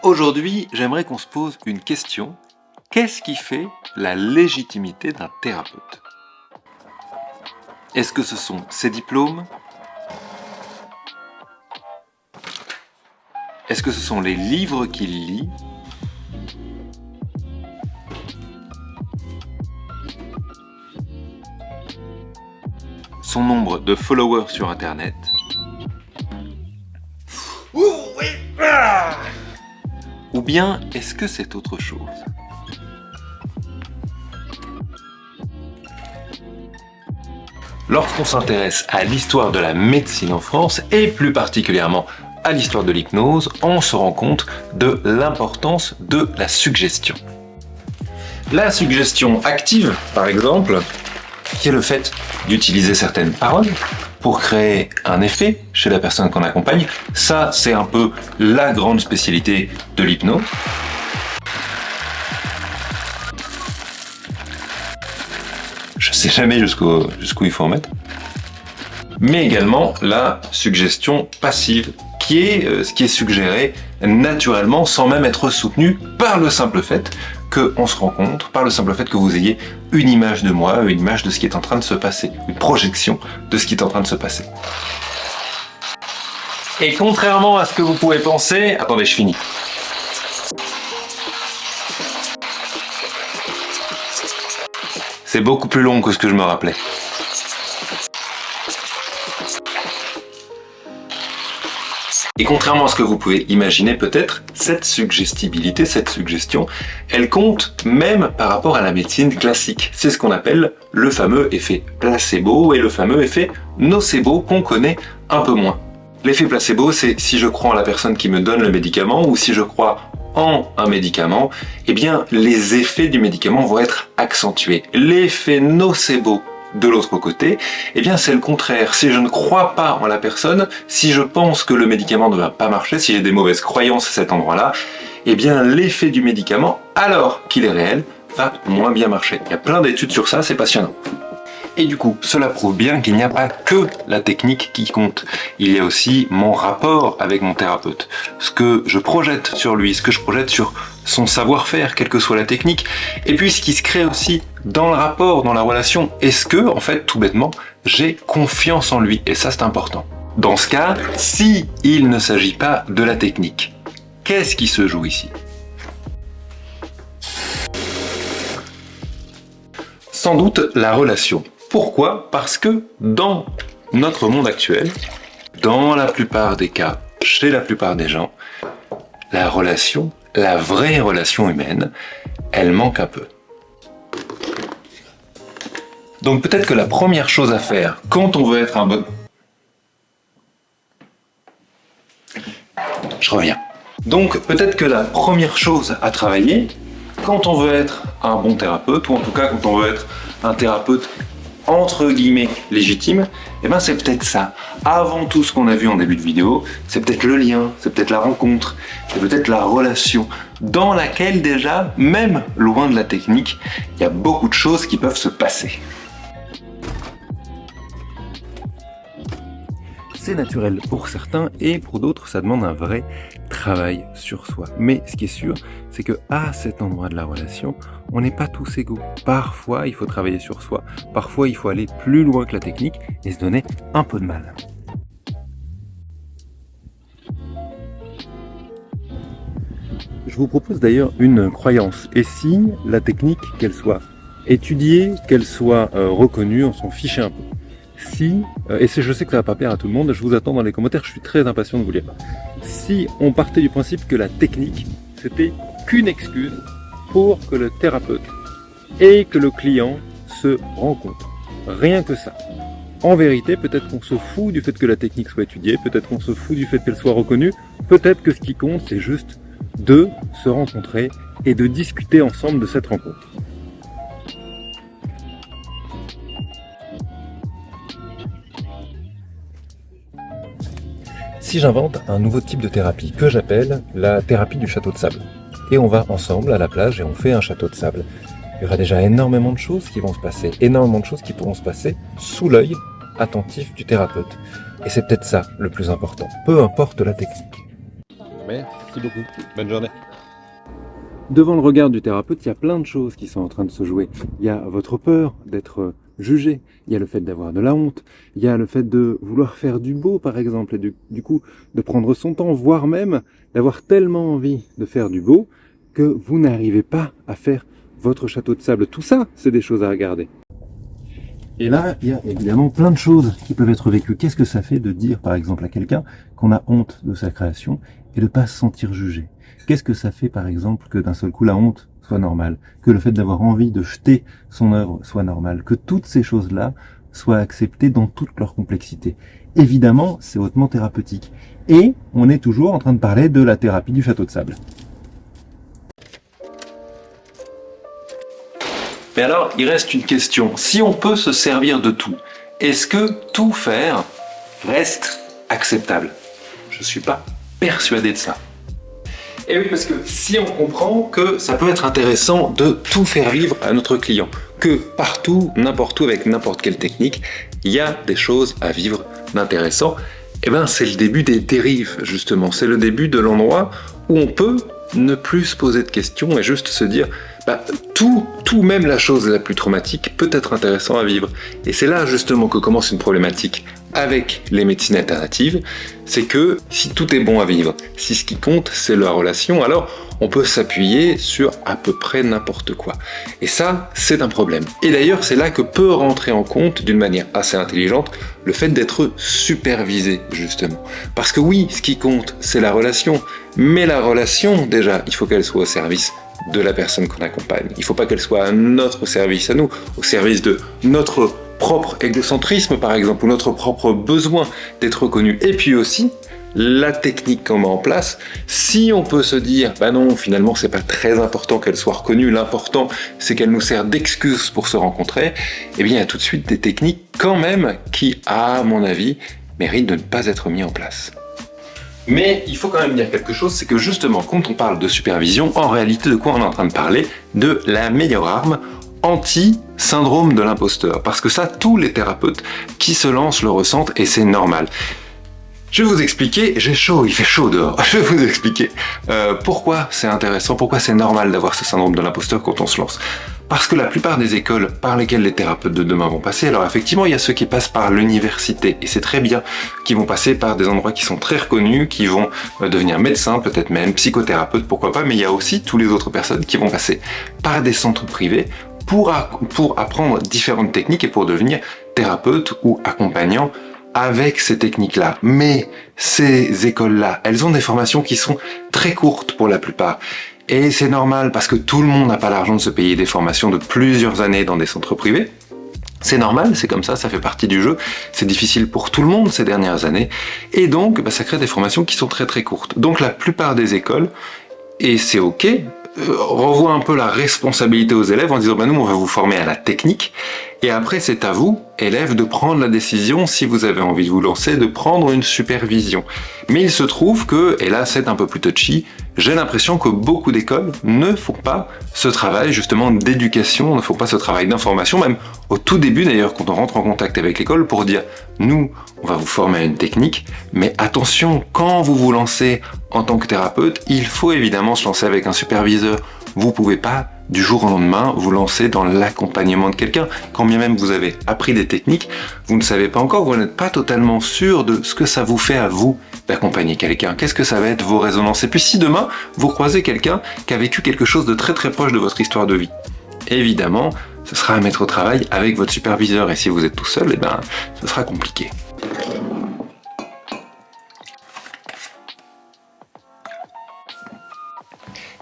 Aujourd'hui, j'aimerais qu'on se pose une question. Qu'est-ce qui fait la légitimité d'un thérapeute? Est-ce que ce sont ses diplômes? Est-ce que ce sont les livres qu'il lit? Son nombre de followers sur Internet? Ou bien est-ce que c'est autre chose? Lorsqu'on s'intéresse à l'histoire de la médecine en France, et plus particulièrement à l'histoire de l'hypnose, on se rend compte de l'importance de la suggestion. La suggestion active, par exemple, qui est le fait d'utiliser certaines paroles pour créer un effet chez la personne qu'on accompagne, ça c'est un peu la grande spécialité de l'hypnose. Je sais jamais jusqu'où il faut en mettre. Mais également la suggestion passive, qui est ce qui est suggéré naturellement sans même être soutenu par le simple fait qu'on se rencontre, par le simple fait que vous ayez une image de moi, une image de ce qui est en train de se passer, une projection de ce qui est en train de se passer. Et contrairement à ce que vous pouvez penser... Attendez, je finis. C'est beaucoup plus long que ce que je me rappelais. Et contrairement à ce que vous pouvez imaginer peut-être, cette suggestibilité, cette suggestion, elle compte même par rapport à la médecine classique. C'est ce qu'on appelle le fameux effet placebo et le fameux effet nocebo qu'on connaît un peu moins. L'effet placebo, c'est si je crois en la personne qui me donne le médicament ou si je crois en un médicament, eh bien les effets du médicament vont être accentués. L'effet nocebo de l'autre côté, eh bien c'est le contraire. Si je ne crois pas en la personne, si je pense que le médicament ne va pas marcher, si j'ai des mauvaises croyances à cet endroit-là, eh bien l'effet du médicament, alors qu'il est réel, va moins bien marcher. Il y a plein d'études sur ça, c'est passionnant. Et du coup, cela prouve bien qu'il n'y a pas que la technique qui compte. Il y a aussi mon rapport avec mon thérapeute. Ce que je projette sur lui, ce que je projette sur son savoir-faire, quelle que soit la technique. Et puis ce qui se crée aussi dans le rapport, dans la relation. Est-ce que, en fait, tout bêtement, j'ai confiance en lui? Et ça, c'est important. Dans ce cas, si il ne s'agit pas de la technique, qu'est-ce qui se joue ici? Sans doute la relation. Pourquoi? Parce que dans notre monde actuel, dans la plupart des cas, chez la plupart des gens, la relation, la vraie relation humaine, elle manque un peu. Donc peut-être que la première chose à faire quand on veut être un bon... Je reviens. Donc peut-être que la première chose à travailler quand on veut être un bon thérapeute, ou en tout cas quand on veut être un thérapeute entre guillemets légitime, eh ben c'est peut-être ça. Avant tout ce qu'on a vu en début de vidéo, c'est peut-être le lien, c'est peut-être la rencontre, c'est peut-être la relation dans laquelle déjà, même loin de la technique, il y a beaucoup de choses qui peuvent se passer. C'est naturel pour certains et pour d'autres, ça demande un vrai travail sur soi. Mais ce qui est sûr, c'est que à cet endroit de la relation, on n'est pas tous égaux. Parfois, il faut travailler sur soi. Parfois, il faut aller plus loin que la technique et se donner un peu de mal. Je vous propose d'ailleurs une croyance. Et si la technique, qu'elle soit étudiée, qu'elle soit reconnue, on s'en fichait un peu. Si, et je sais que ça va pas plaire à tout le monde, je vous attends dans les commentaires, je suis très impatient de vous lire. Si on partait du principe que la technique, c'était qu'une excuse pour que le thérapeute et que le client se rencontrent. Rien que ça. En vérité, peut-être qu'on se fout du fait que la technique soit étudiée, peut-être qu'on se fout du fait qu'elle soit reconnue, peut-être que ce qui compte, c'est juste de se rencontrer et de discuter ensemble de cette rencontre. Si j'invente un nouveau type de thérapie que j'appelle la thérapie du château de sable, et on va ensemble à la plage et on fait un château de sable, il y aura déjà énormément de choses qui vont se passer, énormément de choses qui pourront se passer sous l'œil attentif du thérapeute. Et c'est peut-être ça le plus important, peu importe la technique. Merci beaucoup. Bonne journée. Devant le regard du thérapeute, il y a plein de choses qui sont en train de se jouer. Il y a votre peur d'être jugé, il y a le fait d'avoir de la honte, il y a le fait de vouloir faire du beau par exemple, et du coup de prendre son temps, voire même d'avoir tellement envie de faire du beau que vous n'arrivez pas à faire votre château de sable. Tout ça, c'est des choses à regarder. Et là, il y a évidemment plein de choses qui peuvent être vécues. Qu'est-ce que ça fait de dire, par exemple, à quelqu'un qu'on a honte de sa création et de pas se sentir jugé? Qu'est-ce que ça fait, par exemple, que d'un seul coup la honte soit normale, que le fait d'avoir envie de jeter son œuvre soit normal, que toutes ces choses-là soient acceptées dans toute leur complexité? Évidemment, c'est hautement thérapeutique. Et on est toujours en train de parler de la thérapie du château de sable. Mais alors, il reste une question. Si on peut se servir de tout, est-ce que tout faire reste acceptable? Je ne suis pas persuadé de ça. Et oui, parce que si on comprend que ça peut être intéressant de tout faire vivre à notre client, que partout, n'importe où, avec n'importe quelle technique, il y a des choses à vivre d'intéressant, eh ben c'est le début des dérives, justement. C'est le début de l'endroit où on peut ne plus se poser de questions et juste se dire tout, même la chose la plus traumatique, peut être intéressant à vivre. Et c'est là justement que commence une problématique avec les médecines alternatives, c'est que si tout est bon à vivre, si ce qui compte c'est la relation, alors on peut s'appuyer sur à peu près n'importe quoi. Et ça, c'est un problème. Et d'ailleurs, c'est là que peut rentrer en compte, d'une manière assez intelligente, le fait d'être supervisé, justement. Parce que oui, ce qui compte, c'est la relation. Mais la relation, déjà, il faut qu'elle soit au service de la personne qu'on accompagne. Il ne faut pas qu'elle soit à notre service à nous, au service de notre propre égocentrisme, par exemple, ou notre propre besoin d'être reconnu. Et puis aussi, la technique qu'on met en place, si on peut se dire non, finalement c'est pas très important qu'elle soit reconnue, l'important c'est qu'elle nous sert d'excuse pour se rencontrer, eh bien il y a tout de suite des techniques quand même qui, à mon avis, méritent de ne pas être mis en place. Mais il faut quand même dire quelque chose, c'est que justement quand on parle de supervision, en réalité de quoi on est en train de parler? De la meilleure arme anti-syndrome de l'imposteur. Parce que ça, tous les thérapeutes qui se lancent le ressentent et c'est normal. Je vais vous expliquer, j'ai chaud, il fait chaud dehors, je vais vous expliquer pourquoi c'est intéressant, pourquoi c'est normal d'avoir ce syndrome de l'imposteur quand on se lance. Parce que la plupart des écoles par lesquelles les thérapeutes de demain vont passer, alors effectivement il y a ceux qui passent par l'université, et c'est très bien, qui vont passer par des endroits qui sont très reconnus, qui vont devenir médecins, peut-être même psychothérapeutes, pourquoi pas, mais il y a aussi toutes les autres personnes qui vont passer par des centres privés pour apprendre différentes techniques et pour devenir thérapeute ou accompagnant avec ces techniques-là. Mais ces écoles-là, elles ont des formations qui sont très courtes pour la plupart. Et c'est normal parce que tout le monde n'a pas l'argent de se payer des formations de plusieurs années dans des centres privés. C'est normal, c'est comme ça fait partie du jeu. C'est difficile pour tout le monde ces dernières années. Et donc, ça crée des formations qui sont très très courtes. Donc la plupart des écoles, et c'est ok, renvoient un peu la responsabilité aux élèves en disant nous on va vous former à la technique et après c'est à vous, élèves, de prendre la décision, si vous avez envie de vous lancer, de prendre une supervision. Mais il se trouve que, et là c'est un peu plus touchy, j'ai l'impression que beaucoup d'écoles ne font pas ce travail justement d'éducation, ne font pas ce travail d'information, même au tout début d'ailleurs quand on rentre en contact avec l'école pour dire nous on va vous former à une technique, mais attention, quand vous vous lancez en tant que thérapeute, il faut évidemment se lancer avec un superviseur. Vous pouvez pas du jour au lendemain vous lancer dans l'accompagnement de quelqu'un. Quand bien même vous avez appris des techniques, vous ne savez pas encore, vous n'êtes pas totalement sûr de ce que ça vous fait à vous d'accompagner quelqu'un. Qu'est-ce que ça va être vos résonances? Et puis si demain vous croisez quelqu'un qui a vécu quelque chose de très très proche de votre histoire de vie, évidemment, ce sera à mettre au travail avec votre superviseur. Et si vous êtes tout seul, ce sera compliqué.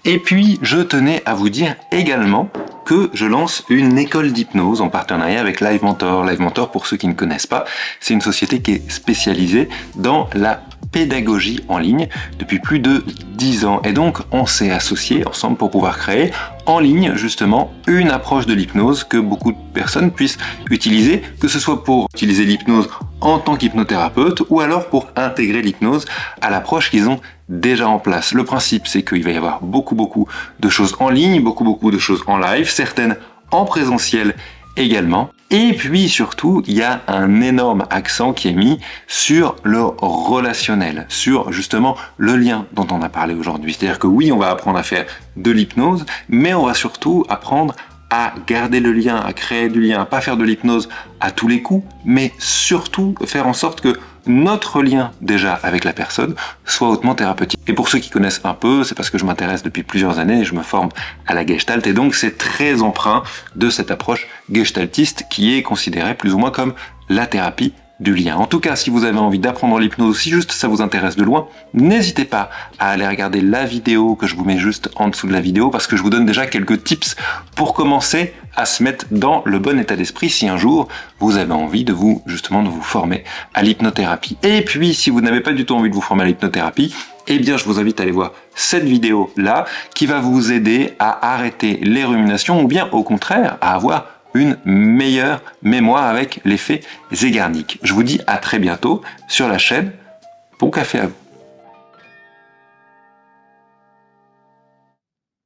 Et puis, je tenais à vous dire également que je lance une école d'hypnose en partenariat avec Live Mentor. Live Mentor, pour ceux qui ne connaissent pas, c'est une société qui est spécialisée dans la pédagogie en ligne depuis plus de 10 ans. Et donc, on s'est associés ensemble pour pouvoir créer en ligne, justement, une approche de l'hypnose que beaucoup de personnes puissent utiliser, que ce soit pour utiliser l'hypnose en tant qu'hypnothérapeute ou alors pour intégrer l'hypnose à l'approche qu'ils ont déjà en place. Le principe, c'est qu'il va y avoir beaucoup de choses en ligne, beaucoup de choses en live, certaines en présentiel également. Et puis surtout, il y a un énorme accent qui est mis sur le relationnel, sur justement le lien dont on a parlé aujourd'hui. C'est-à-dire que oui, on va apprendre à faire de l'hypnose, mais on va surtout apprendre à garder le lien, à créer du lien, à pas faire de l'hypnose à tous les coups, mais surtout faire en sorte que notre lien déjà avec la personne soit hautement thérapeutique. Et pour ceux qui connaissent un peu, c'est parce que je m'intéresse depuis plusieurs années et je me forme à la Gestalt, et donc c'est très empreint de cette approche gestaltiste qui est considérée plus ou moins comme la thérapie du lien. En tout cas, si vous avez envie d'apprendre l'hypnose, si juste ça vous intéresse de loin, n'hésitez pas à aller regarder la vidéo que je vous mets juste en dessous de la vidéo, parce que je vous donne déjà quelques tips pour commencer à se mettre dans le bon état d'esprit si un jour vous avez envie de vous former à l'hypnothérapie. Et puis, si vous n'avez pas du tout envie de vous former à l'hypnothérapie, eh bien, je vous invite à aller voir cette vidéo-là qui va vous aider à arrêter les ruminations ou bien, au contraire, à avoir une meilleure mémoire avec l'effet Zeigarnik. Je vous dis à très bientôt sur la chaîne. Bon café à vous.